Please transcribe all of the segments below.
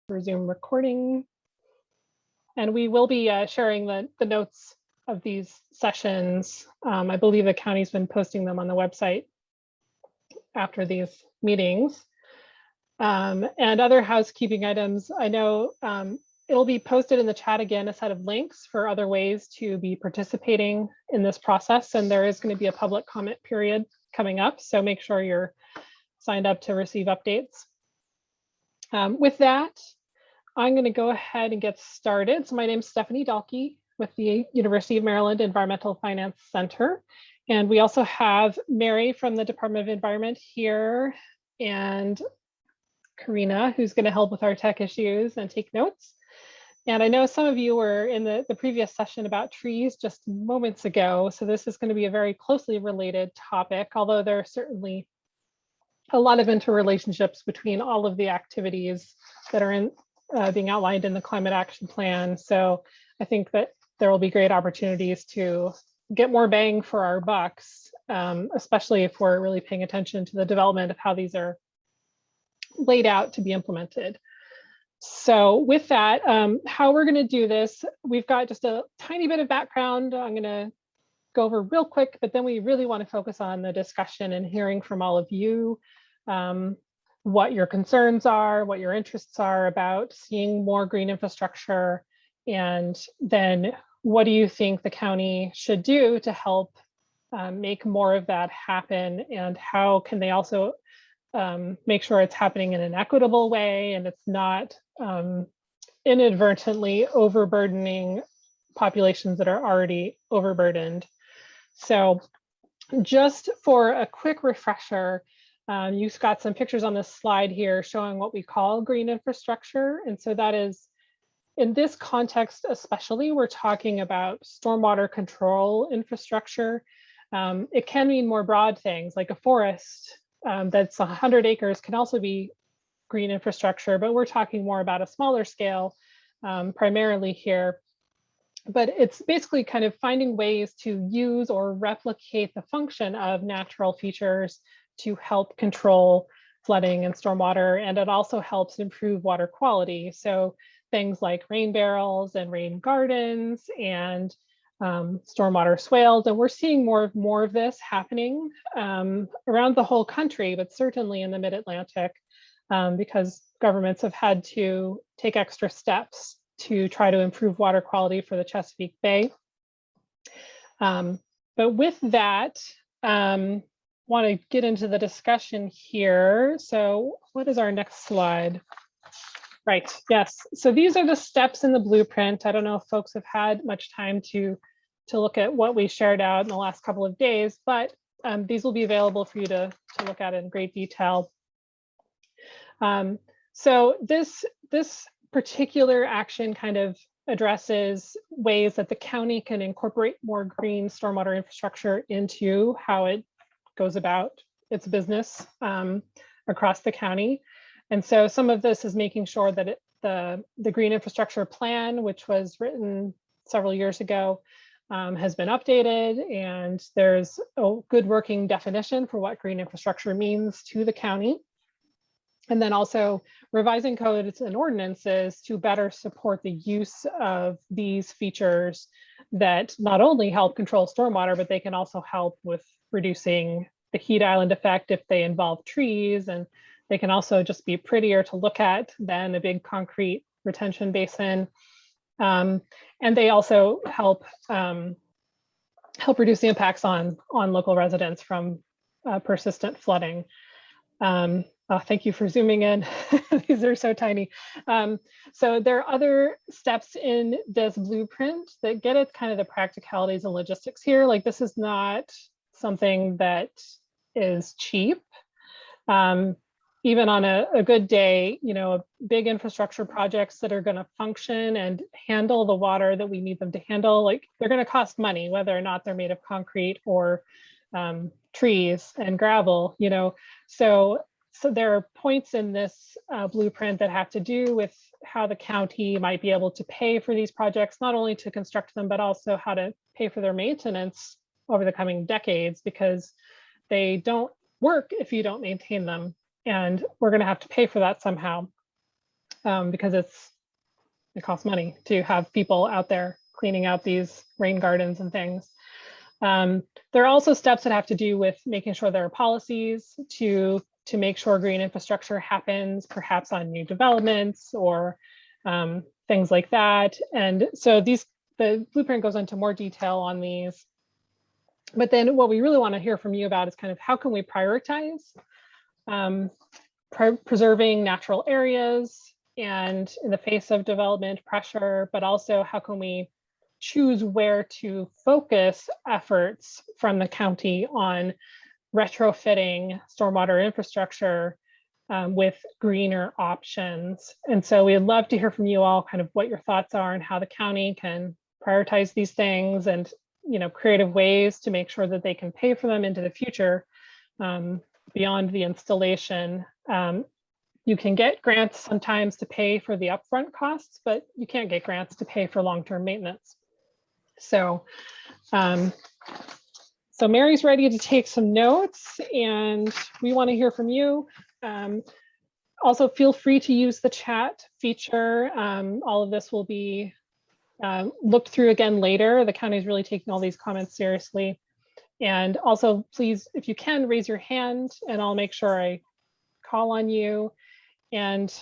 resume recording. And we will be sharing the notes of these sessions. I believe the county's been posting them on the website after these meetings. And other housekeeping items, I know it'll be posted in the chat again, a set of links for other ways to be participating in this process. And there is going to be a public comment period coming up, so make sure you're signed up to receive updates. With that, I'm going to go ahead and get started. So my name is Stephanie Dahlke with the University of Maryland Environmental Finance Center. And we also have Mary from the Department of Environment here, and Karina, who's going to help with our tech issues and take notes. And I know some of you were in the previous session about trees just moments ago. So this is going to be a very closely related topic, although there are certainly a lot of interrelationships between all of the activities that are in being outlined in the Climate Action Plan. So I think that there will be great opportunities to get more bang for our bucks, especially if we're really paying attention to the development of how these are laid out to be implemented. So with that, how we're going to do this, we've got just a tiny bit of background I'm going to go over real quick, but then we really want to focus on the discussion and hearing from all of you what your concerns are, what your interests are about seeing more green infrastructure, and then what do you think the county should do to help make more of that happen, and how can they also make sure it's happening in an equitable way and it's not inadvertently overburdening populations that are already overburdened. So just for a quick refresher, you've got some pictures on this slide here showing what we call green infrastructure. And so that is, in this context especially, we're talking about stormwater control infrastructure. It can mean more broad things like a forest that's 100 acres can also be green infrastructure, but we're talking more about a smaller scale primarily here. But it's basically kind of finding ways to use or replicate the function of natural features to help control flooding and stormwater, and it also helps improve water quality. So things like rain barrels and rain gardens and stormwater swales, and we're seeing more of this happening around the whole country, but certainly in the Mid-Atlantic, because governments have had to take extra steps to try to improve water quality for the Chesapeake Bay. But with that, want to get into the discussion here. So what is our next slide? Right, yes. So these are the steps in the blueprint. I don't know if folks have had much time to look at what we shared out in the last couple of days, but these will be available for you to look at in great detail. So this particular action kind of addresses ways that the county can incorporate more green stormwater infrastructure into how it goes about its business across the county. And so some of this is making sure that the green infrastructure plan, which was written several years ago, has been updated, and there's a good working definition for what green infrastructure means to the county. And then also revising codes and ordinances to better support the use of these features that not only help control stormwater, but they can also help with reducing the heat island effect if they involve trees, and they can also just be prettier to look at than a big concrete retention basin. And they also help reduce the impacts on local residents from persistent flooding. Thank you for zooming in. These are so tiny. So there are other steps in this blueprint that get at kind of the practicalities and logistics here. Like, this is not something that is cheap. Even on a good day, you know, big infrastructure projects that are going to function and handle the water that we need them to handle, like, they're going to cost money, whether or not they're made of concrete or trees and gravel, you know. So there are points in this blueprint that have to do with how the county might be able to pay for these projects, not only to construct them, but also how to pay for their maintenance over the coming decades, because they don't work if you don't maintain them. And we're going to have to pay for that somehow. because it costs money to have people out there cleaning out these rain gardens and things. There are also steps that have to do with making sure there are policies to make sure green infrastructure happens, perhaps on new developments or things like that. And so the blueprint goes into more detail on these. But then what we really want to hear from you about is kind of how can we prioritize preserving natural areas and in the face of development pressure, but also how can we choose where to focus efforts from the county on retrofitting stormwater infrastructure with greener options. And so we'd love to hear from you all kind of what your thoughts are and how the county can prioritize these things and creative ways to make sure that they can pay for them into the future beyond the installation. You can get grants sometimes to pay for the upfront costs, but you can't get grants to pay for long-term maintenance. So, so Mary's ready to take some notes and we want to hear from you. Also, feel free to use the chat feature. All of this will be looked through again later. The county is really taking all these comments seriously. And also, please, if you can, raise your hand and I'll make sure I call on you. And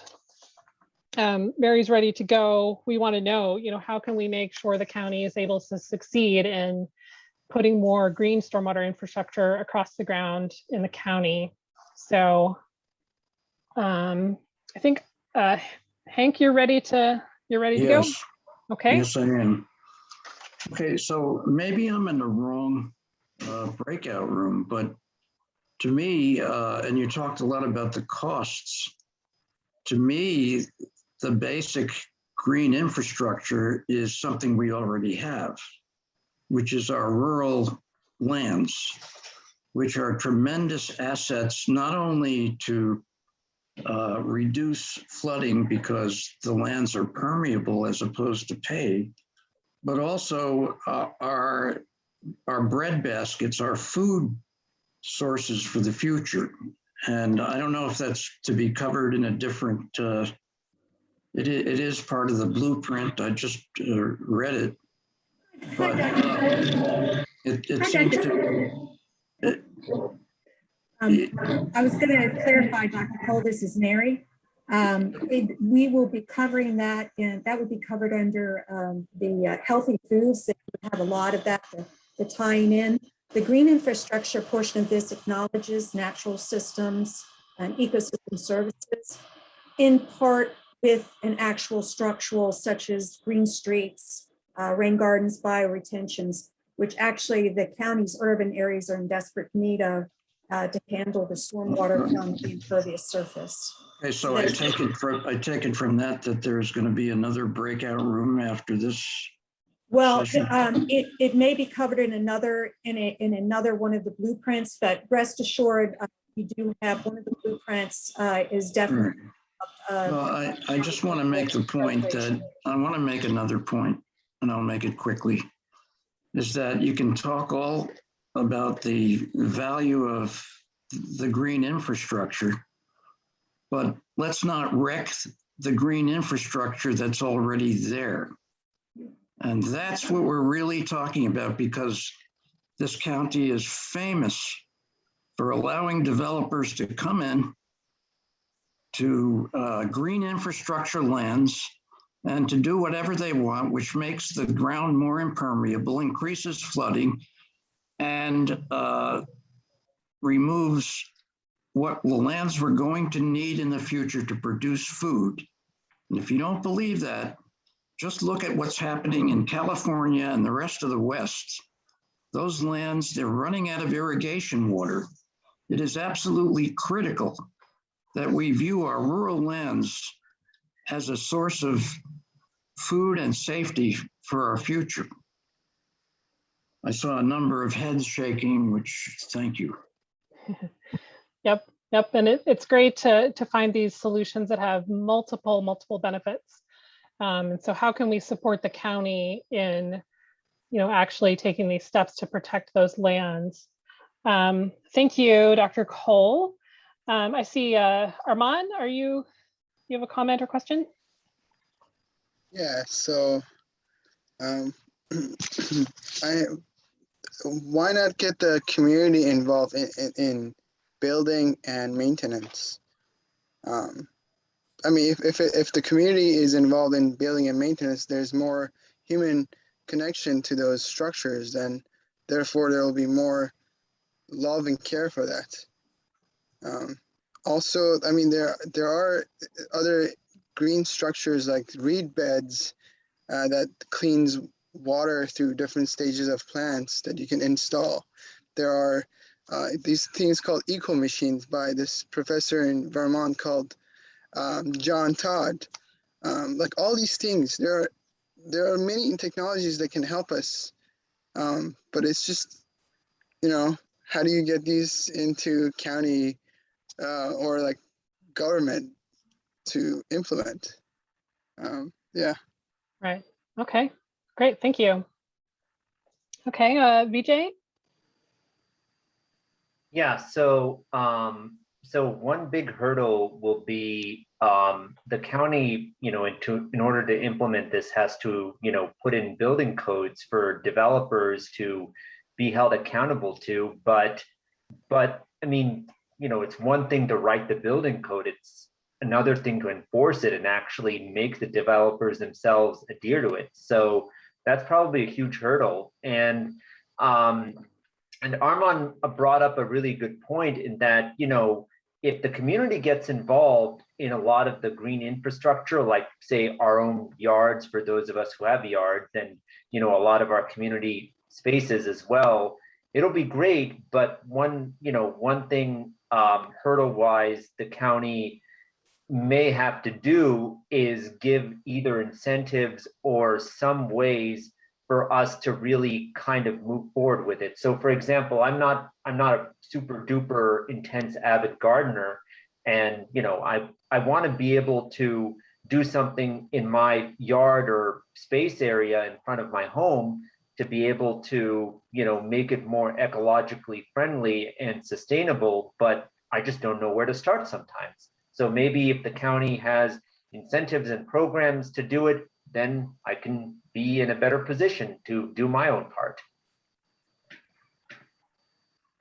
Mary's ready to go. We want to know, how can we make sure the county is able to succeed in putting more green stormwater infrastructure across the ground in the county? So I think Hank, you're ready to go? Okay. Yes, I am. Okay, so maybe I'm in the wrong breakout room, but to me, and you talked a lot about the costs, to me, the basic green infrastructure is something we already have, which is our rural lands, which are tremendous assets, not only to reduce flooding because the lands are permeable as opposed to paved, but also our bread baskets, our food sources for the future. And I don't know if that's to be covered in a different, it is part of the blueprint. I just read it, but it seems to, I was going to clarify, Dr. Cole, this is Mary. We will be covering that, and that would be covered under the healthy foods. That would have a lot of that, the tying in. The green infrastructure portion of this acknowledges natural systems and ecosystem services, in part with an actual structural, such as green streets, rain gardens, bioretentions, which actually the county's urban areas are in desperate need of to handle the stormwater from the impervious surface. Okay, so I take it from that there's going to be another breakout room after this. Well, it may be covered in another one of the blueprints, but rest assured, you do have one of the blueprints is definitely. Well, I just want to make the point that I want to make another point, and I'll make it quickly, is that you can talk all about the value of the green infrastructure, but let's not wreck the green infrastructure that's already there. And that's what we're really talking about, because this county is famous for allowing developers to come in to green infrastructure lands and to do whatever they want, which makes the ground more impermeable, increases flooding, and removes what the lands we're going to need in the future to produce food. And if you don't believe that, just look at what's happening in California and the rest of the West. Those lands, they're running out of irrigation water. It is absolutely critical that we view our rural lands as a source of food and safety for our future. I saw a number of heads shaking, which thank you. Yep. And it's great to find these solutions that have multiple benefits. And so how can we support the county in, actually taking these steps to protect those lands? Thank you, Dr. Cole. I see Armand, are you you have a comment or question? Yeah, so why not get the community involved in building and maintenance? I mean, if the community is involved in building and maintenance, there's more human connection to those structures, and therefore there will be more love and care for that. Also, I mean, there are other green structures like reed beds that cleans water through different stages of plants that you can install. There are these things called eco machines by this professor in Vermont called John Todd. Like all these things, there are many technologies that can help us, but it's just, you know, how do you get these into county or like government to implement? Yeah. Right. Okay. Great. Thank you. Okay, Vijay? Yeah, so one big hurdle will be the county, you know, in order to implement this has to, you know, put in building codes for developers to be held accountable to. But I mean, you know, it's one thing to write the building code, it's another thing to enforce it and actually make the developers themselves adhere to it. So that's probably a huge hurdle. And Armand brought up a really good point in that, you know, if the community gets involved in a lot of the green infrastructure, like say our own yards for those of us who have yards, and, you know, a lot of our community spaces as well, it'll be great. But one thing hurdle wise, the county may have to do is give either incentives or some ways for us to really kind of move forward with it. So for example, I'm not a super duper intense avid gardener, and you know, I want to be able to do something in my yard or space area in front of my home to be able to, you know, make it more ecologically friendly and sustainable, but I just don't know where to start sometimes. So maybe if the county has incentives and programs to do it, then I can be in a better position to do my own part.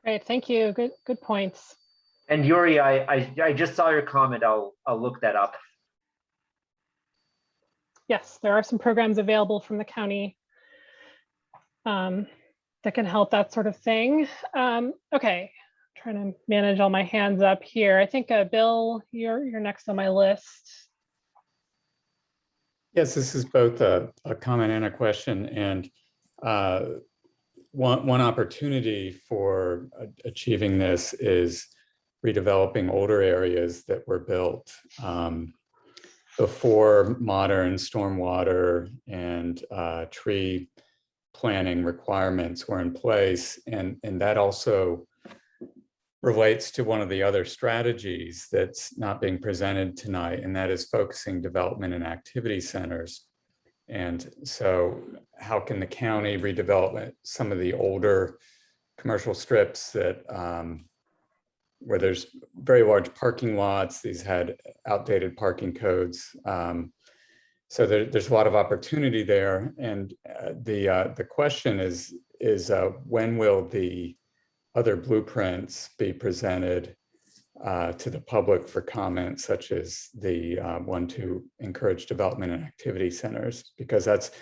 Great, thank you. Good points. And Yuri, I just saw your comment. I'll look that up. Yes, there are some programs available from the county that can help that sort of thing. Okay, trying to manage all my hands up here. I think Bill, you're next on my list. Yes, this is both a comment and a question. And one opportunity for achieving this is redeveloping older areas that were built before modern stormwater and tree planning requirements were in place. And that also relates to one of the other strategies that's not being presented tonight, and that is focusing development and activity centers. And so how can the county redevelop some of the older commercial strips that where there's very large parking lots? These had outdated parking codes. So there's a lot of opportunity there. And the question is when will the other blueprints be presented to the public for comment, such as the one to encourage development and activity centers, because that's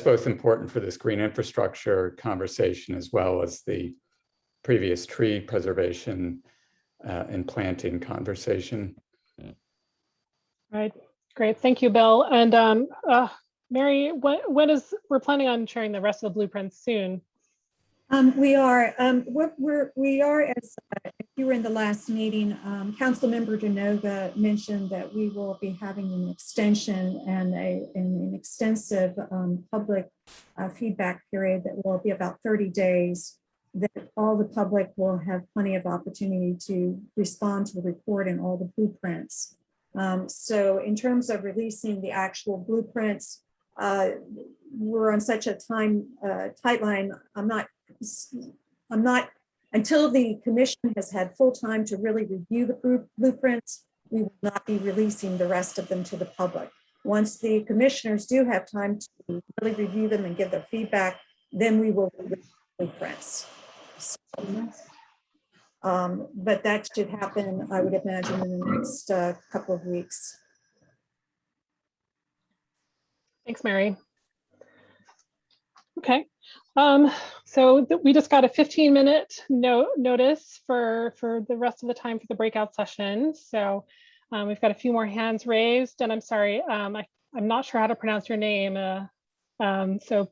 both important for this green infrastructure conversation as well as the previous tree preservation and planting conversation. Right, great, thank you, Bill. And Mary, we're planning on sharing the rest of the blueprints soon. We are, as if you were in the last meeting, Council Member Genova mentioned that we will be having an extension and an extensive public feedback period that will be about 30 days, that all the public will have plenty of opportunity to respond to the report and all the blueprints. So in terms of releasing the actual blueprints, we're on such a tight line. I'm not, until the commission has had full time to really review the blueprints, we will not be releasing the rest of them to the public. Once the commissioners do have time to really review them and give their feedback, then we will release blueprints. But that should happen, I would imagine, in the next couple of weeks. Thanks, Mary. Okay, so we just got a 15-minute notice for the rest of the time for the breakout session. So we've got a few more hands raised, and I'm sorry, I'm not sure how to pronounce your name. So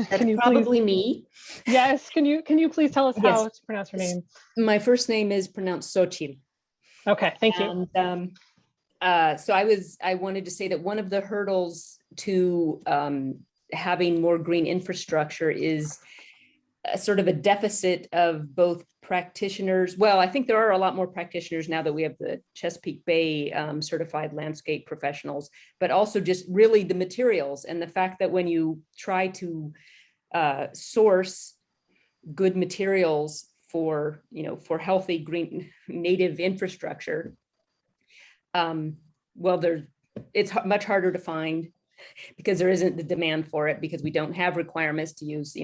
That's probably me. Yes, can you please tell us how Yes. to pronounce your name? My first name is pronounced Xochitl. Okay, thank you. And so I wanted to say that one of the hurdles to having more green infrastructure is sort of a deficit of both practitioners. Well, I think there are a lot more practitioners now that we have the Chesapeake Bay certified landscape professionals, but also just really the materials and the fact that when you try to source good materials for, for healthy green native infrastructure, well, it's much harder to find because there isn't the demand for it, because we don't have requirements to use,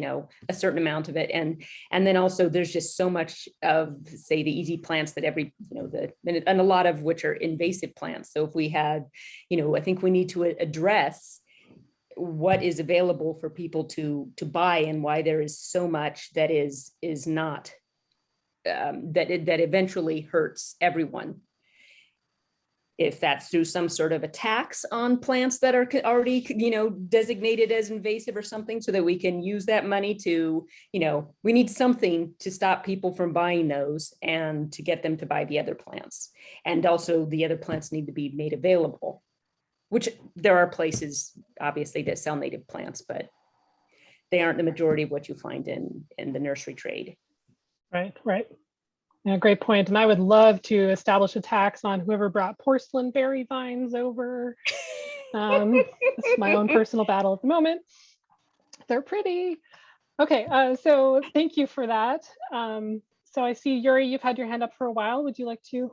a certain amount of it. And then also there's just so much of, say, the easy plants that and a lot of which are invasive plants. So if we had, I think we need to address what is available for people to buy and why there is so much that is not, that eventually hurts everyone. If that's through some sort of a tax on plants that are already, designated as invasive or something, so that we can use that money to, we need something to stop people from buying those and to get them to buy the other plants. And also the other plants need to be made available, which there are places obviously that sell native plants, but they aren't the majority of what you find in the nursery trade. Right. Yeah, great point. And I would love to establish a tax on whoever brought porcelain berry vines over. It's my own personal battle at the moment. They're pretty. Okay, so thank you for that. So I see, Yuri, you've had your hand up for a while. Would you like to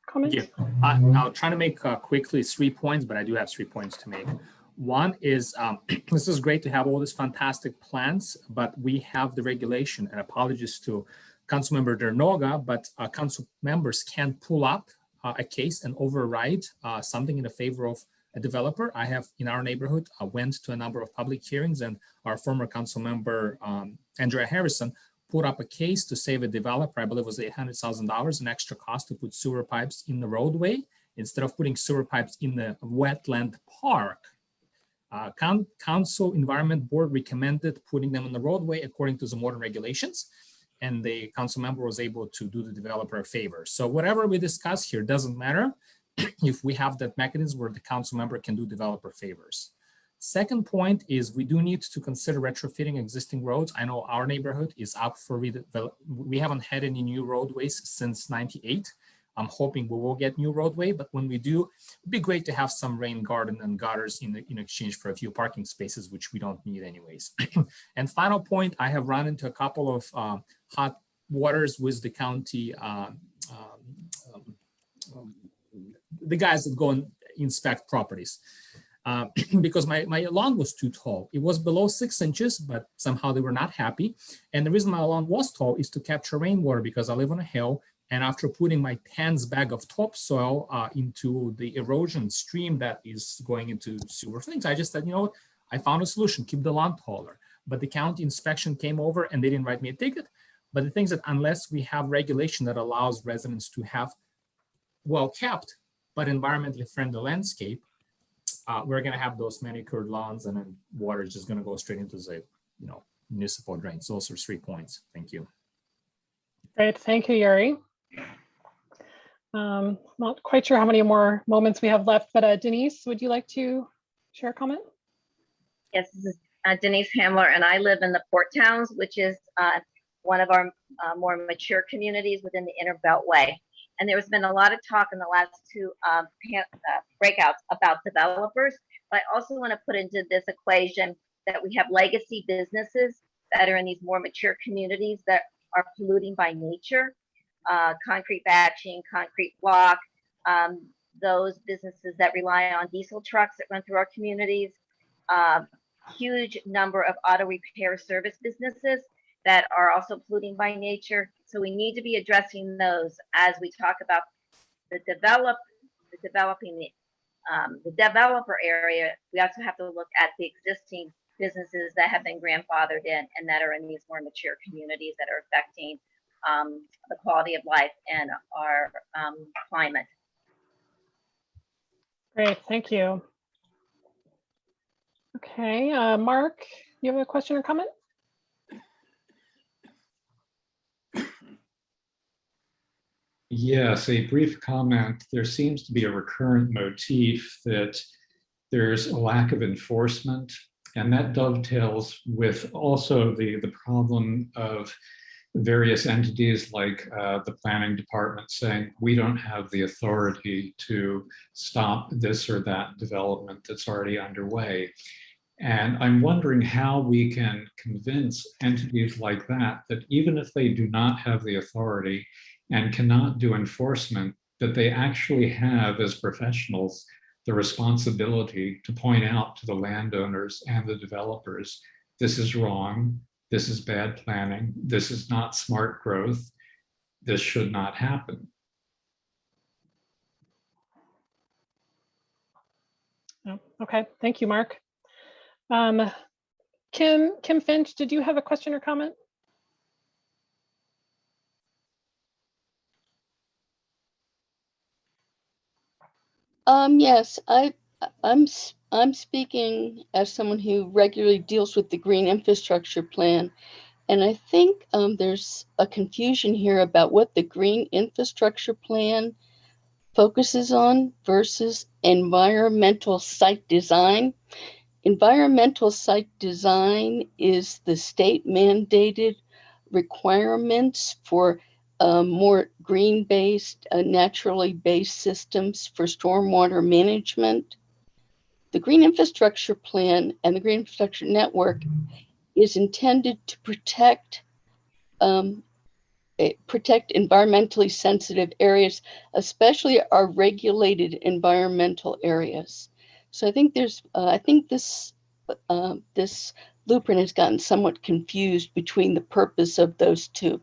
comment? Yeah, I'll try to make quickly 3 points, but I do have 3 points to make. One is, this is great to have all these fantastic plans, but we have the regulation, and apologies to Councilmember Dernoga, but council members can pull up a case and override something in the favor of a developer. I have in our neighborhood went to a number of public hearings, and our former council member Andrea Harrison put up a case to save a developer. I believe it was $800,000 an extra cost to put sewer pipes in the roadway instead of putting sewer pipes in the wetland park. Council Environment Board recommended putting them in the roadway according to the modern regulations, and the council member was able to do the developer a favor. So whatever we discuss here doesn't matter if we have that mechanism where the council member can do developer favors. Second point is we do need to consider retrofitting existing roads. I know our neighborhood is up for we haven't had any new roadways since '98. I'm hoping we will get new roadway, but when we do, it'd be great to have some rain garden and gutters in exchange for a few parking spaces, which we don't need anyways. And final point, I have run into a couple of hot waters with the county, the guys that go and inspect properties. Because my lawn was too tall. It was below 6 inches, but somehow they were not happy. And the reason my lawn was tall is to capture rainwater, because I live on a hill. And after putting my 10's bag of topsoil into the erosion stream that is going into sewer things, I just said, I found a solution, keep the lawn taller. But the county inspection came over and they didn't write me a ticket. But the thing is that unless we have regulation that allows residents to have well-kept but environmentally friendly landscape, we're going to have those manicured lawns, and then water is just going to go straight into the municipal drains. Those are 3 points. Thank you. Great, thank you, Yuri. Not quite sure how many more moments we have left, but Denise, would you like to share a comment? Yes, this is Denise Hamler, and I live in the Port Towns, which is one of our more mature communities within the Inner Beltway. And there's been a lot of talk in the last 2 breakouts about developers, but I also want to put into this equation that we have legacy businesses that are in these more mature communities that are polluting by nature. Concrete batching, concrete block, those businesses that rely on diesel trucks that run through our communities, huge number of auto repair service businesses that are also polluting by nature. So we need to be addressing those as we talk about the developer area. We also have to look at the existing businesses that have been grandfathered in and that are in these more mature communities that are affecting the quality of life and our climate. Great, thank you. Okay, Mark, you have a question or comment? Yes, a brief comment. There seems to be a recurrent motif that there's a lack of enforcement, and that dovetails with also the problem of various entities like the planning department saying, we don't have the authority to stop this or that development that's already underway. And I'm wondering how we can convince entities like that, that even if they do not have the authority and cannot do enforcement, that they actually have, as professionals, the responsibility to point out to the landowners and the developers, this is wrong, this is bad planning, this is not smart growth, this should not happen. Oh, okay, thank you, Mark. Kim Finch, did you have a question or comment? Yes, I'm speaking as someone who regularly deals with the green infrastructure plan, and I think there's a confusion here about what the green infrastructure plan focuses on versus environmental site design. Environmental site design is the state mandated requirements for more green-based, naturally based systems for stormwater management. The Green Infrastructure Plan and the Green Infrastructure Network is intended to protect environmentally sensitive areas, especially our regulated environmental areas. So I think this blueprint has gotten somewhat confused between the purpose of those two.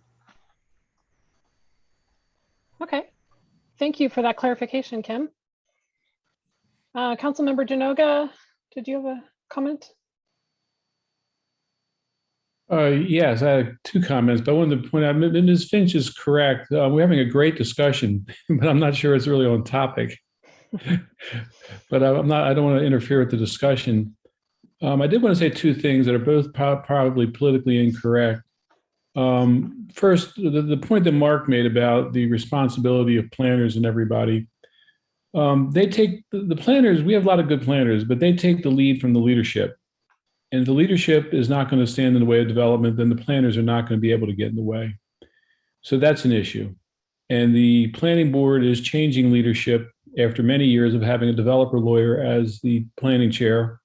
Okay, thank you for that clarification, Kim. Councilmember Janoga, did you have a comment? Yes, I have two comments, but I wanted to point out, Ms. Finch is correct. We're having a great discussion, but I'm not sure it's really on topic. But I don't want to interfere with the discussion. I did want to say two things that are both probably politically incorrect. First, the point that Mark made about the responsibility of planners and everybody. They take the planners, we have a lot of good planners, but they take the lead from the leadership. And if the leadership is not going to stand in the way of development, then the planners are not going to be able to get in the way. So that's an issue. And the planning board is changing leadership after many years of having a developer lawyer as the planning chair.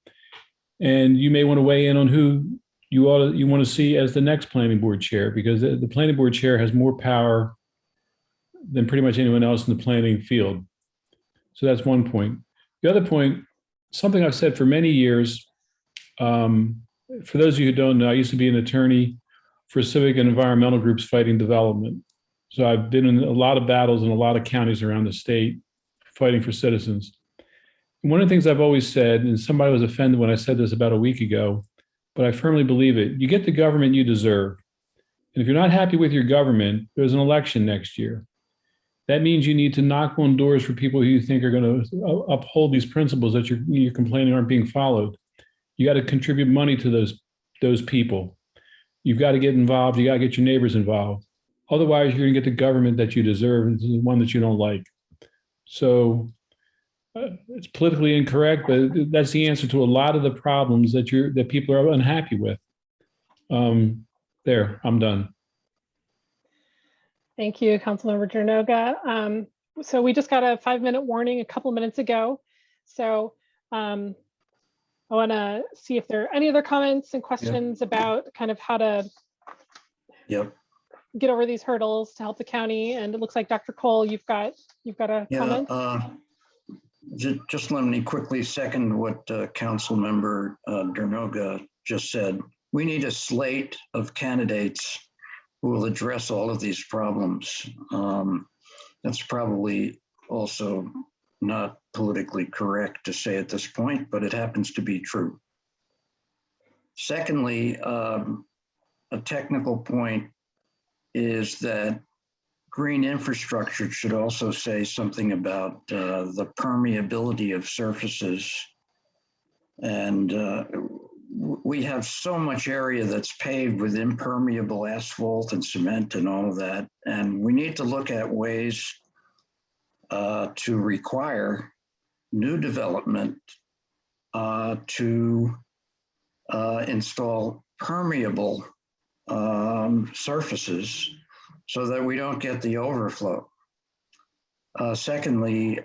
And you may want to weigh in on who you want to see as the next planning board chair, because the planning board chair has more power than pretty much anyone else in the planning field. So that's one point. The other point, something I've said for many years, for those of you who don't know, I used to be an attorney for civic and environmental groups fighting development. So I've been in a lot of battles in a lot of counties around the state fighting for citizens. And one of the things I've always said, and somebody was offended when I said this about a week ago, but I firmly believe it, you get the government you deserve. And if you're not happy with your government, there's an election next year. That means you need to knock on doors for people who you think are going to uphold these principles that you're complaining aren't being followed. You got to contribute money to those people. You've got to get involved. You got to get your neighbors involved. Otherwise, you're going to get the government that you deserve, and the one that you don't like. So it's politically incorrect, but that's the answer to a lot of the problems that people are unhappy with. There, I'm done. Thank you, Councilmember Janoga. So we just got a 5-minute warning a couple minutes ago. So I want to see if there are any other comments and questions about kind of how to get over these hurdles to help the county. And it looks like Dr. Cole, you've got a Yeah, comment. just let me quickly second what Council Member Dernoga just said. We need a slate of candidates who will address all of these problems. That's probably also not politically correct to say at this point, but it happens to be true. Secondly, a technical point is that green infrastructure should also say something about the permeability of surfaces. And we have so much area that's paved with impermeable asphalt and cement and all of that. And we need to look at ways to require new development to install permeable surfaces so that we don't get the overflow. Secondly,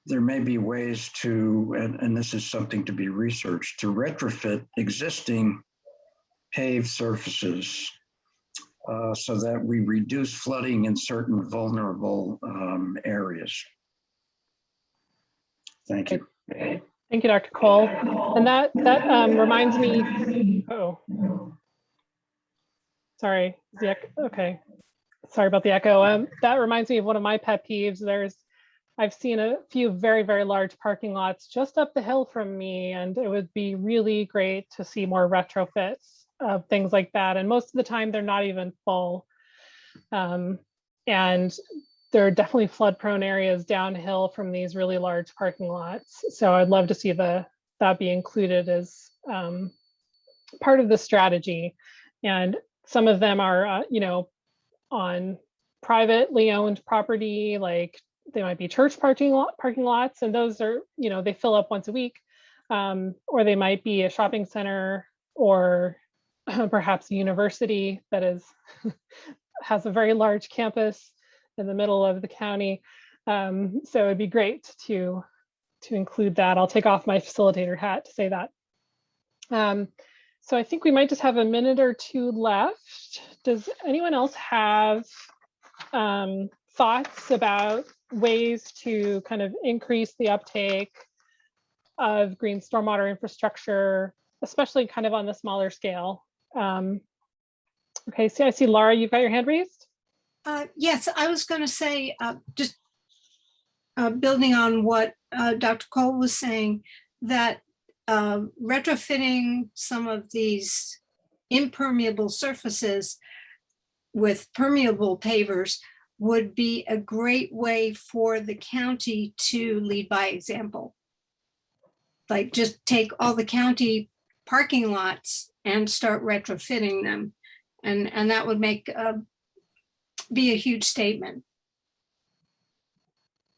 there may be ways to, and this is something to be researched, to retrofit existing paved surfaces so that we reduce flooding in certain vulnerable areas. Thank you. Thank you, Dr. Cole. And that reminds me, sorry, okay. Sorry about the echo. That reminds me of one of my pet peeves. I've seen a few very, very large parking lots just up the hill from me, and it would be really great to see more retrofits of things like that. And most of the time they're not even full. And there are definitely flood prone areas downhill from these really large parking lots. So I'd love to see that be included as part of the strategy. And some of them are, on privately owned property, like they might be church parking lots, and those are, they fill up once a week, or they might be a shopping center, or perhaps a university that has a very large campus in the middle of the county. So it'd be great to include that. I'll take off my facilitator hat to say that. So I think we might just have a minute or two left. Does anyone else have thoughts about ways to kind of increase the uptake of green stormwater infrastructure, especially kind of on the smaller scale? Okay, so I see Laura, you've got your hand raised. Yes, I was going to say, just building on what Dr. Cole was saying, that retrofitting some of these impermeable surfaces with permeable pavers would be a great way for the county to lead by example. Like just take all the county parking lots and start retrofitting them. And that would be a huge statement.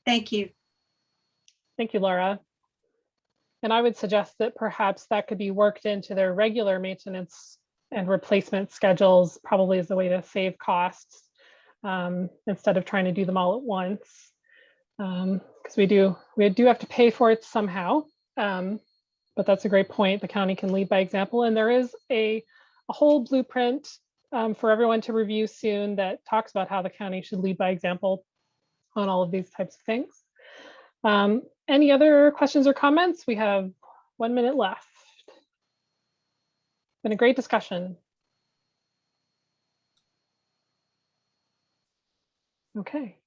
Thank you. Thank you, Laura. And I would suggest that perhaps that could be worked into their regular maintenance and replacement schedules, probably as a way to save costs instead of trying to do them all at once. Because we do have to pay for it somehow. But that's a great point. The county can lead by example. And there is a whole blueprint for everyone to review soon that talks about how the county should lead by example on all of these types of things. Any other questions or comments? We have 1 minute left. Been a great discussion. Okay.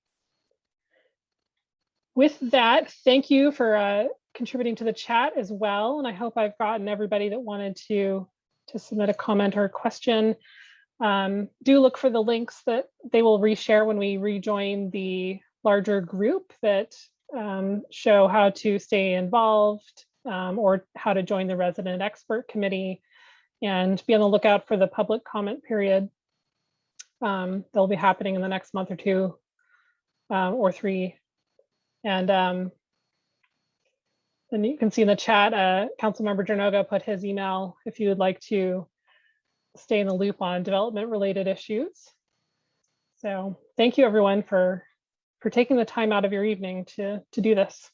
With that, thank you for contributing to the chat as well. And I hope I've gotten everybody that wanted to submit a comment or a question. Do look for the links that they will reshare when we rejoin the larger group that show how to stay involved or how to join the resident expert committee, and be on the lookout for the public comment period. They'll be happening in the next month or two or three. And then you can see in the chat, Councilmember Jernoga put his email if you would like to stay in the loop on development related issues. So thank you everyone for taking the time out of your evening to do this.